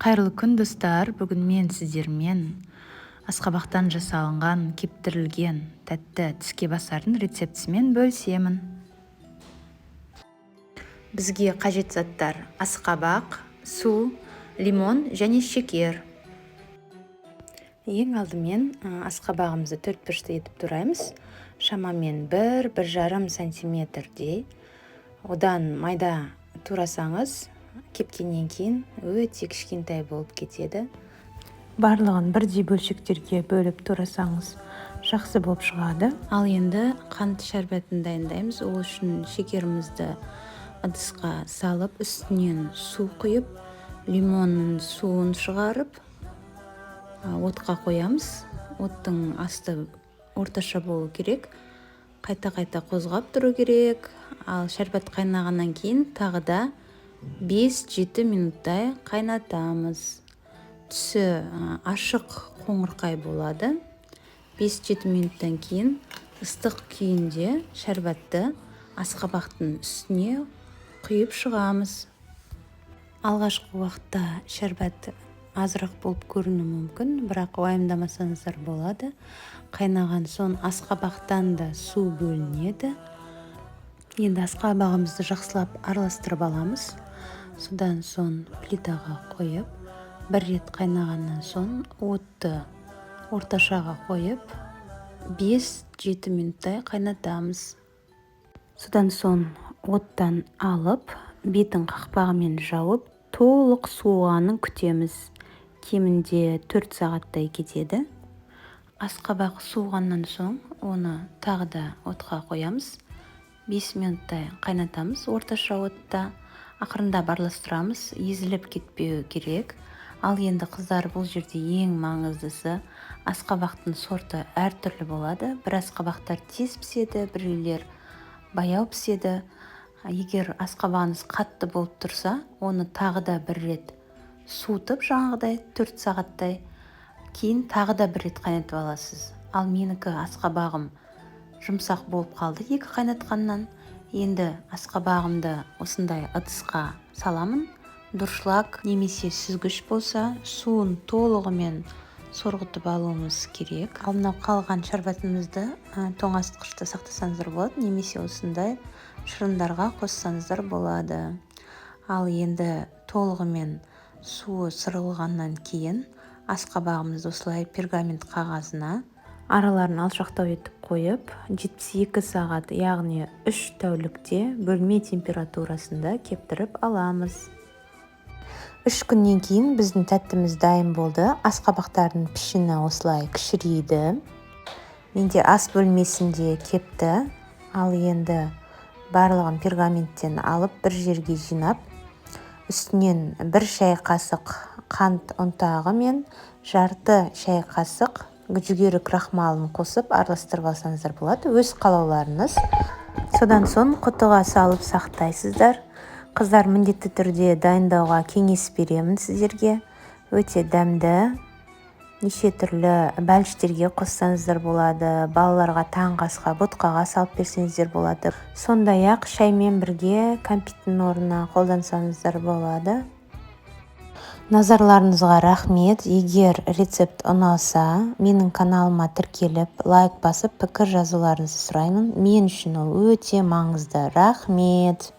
Қайырлы күн достар, бүгін мен сіздермен асқабақтан жасалынған кептірілген тәтті тіскебасардың рецептісімен бөлісемін. Бізге қажет заттар: асқабақ, су, лимон және шекер. Ең алдымен асқабағымызды төрт бұрышты етіп тураймыз. Шамамен 1-1,5 сантиметрдей. Одан майда турасаңыз, кепкеннен кейін өте кішкентай болып кетеді. Барлығын бірдей бөлшектерге бөліп турасаңыз жақсы болып шығады. Ал енді қант шәрбатын дайындаймыз. Ол үшін шекерімізді ыдысқа салып, үстінен су құйып, лимонның суын шығарып, отқа қоямыз. Оттың асты орташа болу керек. Қайта-қайта қозғап тұру керек. Ал шәрбат қайнағаннан кейін тағы да 5-7 минуттай қайнатамыз. Түсі ашық қоңырқай болады. 5-7 минуттан кейін ыстық күйінде шәрбатты асқабақтың үстіне құйып шығамыз. Алғашқы уақытта шәрбат азырақ болып көрінуі мүмкін, бірақ уайымдамасаңыздар болады. Қайнаған соң асқабақтан да су бөлінеді. Енді асқабағымызды жақсылап араластырып аламыз. Содан соң плитаға қойып, бір рет қайнағаннан соң отты орташаға қойып, 5-7 минуттай қайнатамыз. Содан соң оттан алып, бетін қақпағымен жауып, толық суығанын күтеміз. Кемінде 4 сағаттай кетеді. Асқабақ суығаннан соң оны тағы да отқа қоямыз. 5 минуттай қайнатамыз орташа отта. Ақырындап араластырамыз, езіліп кетпеу керек. Ал енді қыздар, бұл жерде ең маңыздысы, асқабақтың сорты әртүрлі болады. Бір асқабақтар тез піседі, біреулер баяу піседі. Егер асқабағыңыз қатты болып тұрса, оны тағы да бір рет суытып, жаңағыдай 4 сағаттай, кейін тағы да бір рет қайнатып аласыз. Ал менікі асқабағым жұмсақ болып қалды 2 қайнатқаннан. Енді асқабағымды осындай ыдысқа саламын. Дұршлаг немесе сүзгіш болса, суын толығымен сорғытып алуымыз керек. Ал мынау қалған шәрбатымызды тоңазытқышта сақтасаңыздар болады, немесе осындай шырындарға қоссаңыздар болады. Ал енді толығымен суы сырылғаннан кейін асқабағымызды осылай пергамент қағазына араларын алшақтау етіп қойып, 72 сағат, яғни 3 тәулікте бөлме температурасында кептіріп аламыз. 3 күннен кейін біздің тәттіміз дайын болды. Асқабақтардың пішіні осылай кішірейді. Менде ас бөлмесінде кепті. Ал енді барлығын пергаменттен алып, бір жерге жинап, үстінен 1 шай қасық қант ұнтағы мен жарты шай қасық жүгері крахмалын қосып араластырып алсаңыздар болады, өз қалауларыңыз. Содан соң құтыға салып сақтайсыздар. Қыздар, міндетті түрде дайындауға кеңес беремін сіздерге. Өте дәмді. Неше түрлі бәліштерге қоссаңыздар болады, балаларға таңғы асқа, ботқаға салып берсеңіздер болады. Сондай-ақ шаймен бірге кәмпиттің орнына қолдансаңыздар болады. Назарларыңызға рахмет. Егер рецепт ұнаса, менің каналыма тіркеліп, лайк басып, пікір жазуларыңызды сұраймын. Мен үшін ол өте маңызды. Рахмет.